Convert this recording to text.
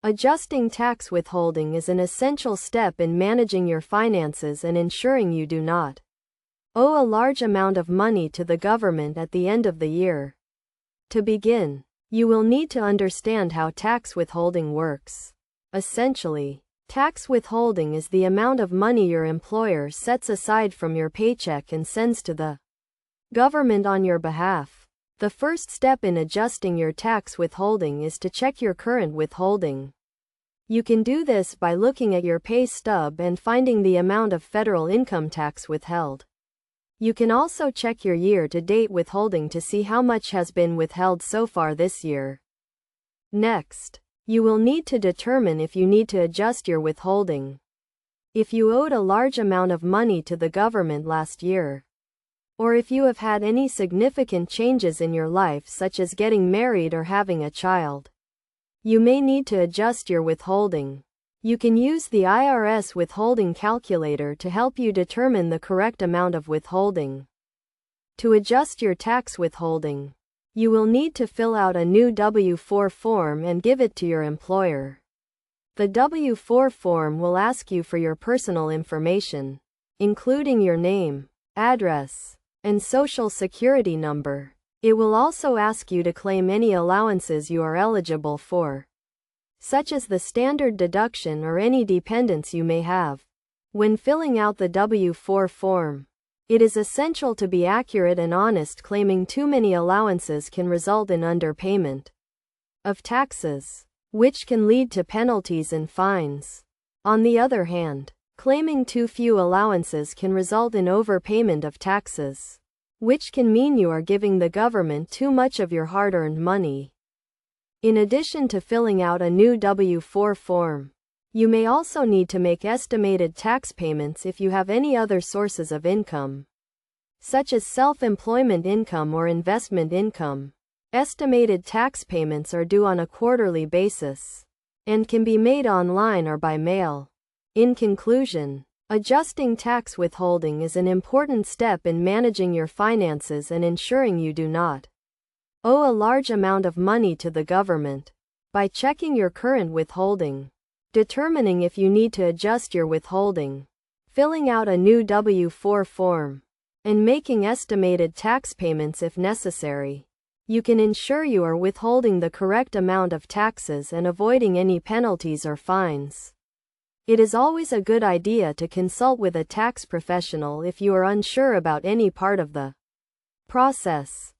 Adjusting tax withholding is an essential step in managing your finances and ensuring you do not owe a large amount of money to the government at the end of the year. To begin, you will need to understand how tax withholding works. Essentially, tax withholding is the amount of money your employer sets aside from your paycheck and sends to the government on your behalf. The first step in adjusting your tax withholding is to check your current withholding. You can do this by looking at your pay stub and finding the amount of federal income tax withheld. You can also check your year-to-date withholding to see how much has been withheld so far this year. Next, you will need to determine if you need to adjust your withholding. If you owed a large amount of money to the government last year, or if you have had any significant changes in your life such as getting married or having a child, you may need to adjust your withholding. You can use the IRS withholding calculator to help you determine the correct amount of withholding. To adjust your tax withholding, you will need to fill out a new W-4 form and give it to your employer. The W-4 form will ask you for your personal information, including your name, address, and social security number. It will also ask you to claim any allowances you are eligible for, such as the standard deduction or any dependents you may have. When filling out the W-4 form, it is essential to be accurate and honest. Claiming too many allowances can result in underpayment of taxes, which can lead to penalties and fines. On the other hand, claiming too few allowances can result in overpayment of taxes, which can mean you are giving the government too much of your hard-earned money. In addition to filling out a new W-4 form, you may also need to make estimated tax payments if you have any other sources of income, such as self-employment income or investment income. Estimated tax payments are due on a quarterly basis and can be made online or by mail. In conclusion, adjusting tax withholding is an important step in managing your finances and ensuring you do not owe a large amount of money to the government. By checking your current withholding, determining if you need to adjust your withholding, filling out a new W-4 form, and making estimated tax payments if necessary, you can ensure you are withholding the correct amount of taxes and avoiding any penalties or fines. It is always a good idea to consult with a tax professional if you are unsure about any part of the process.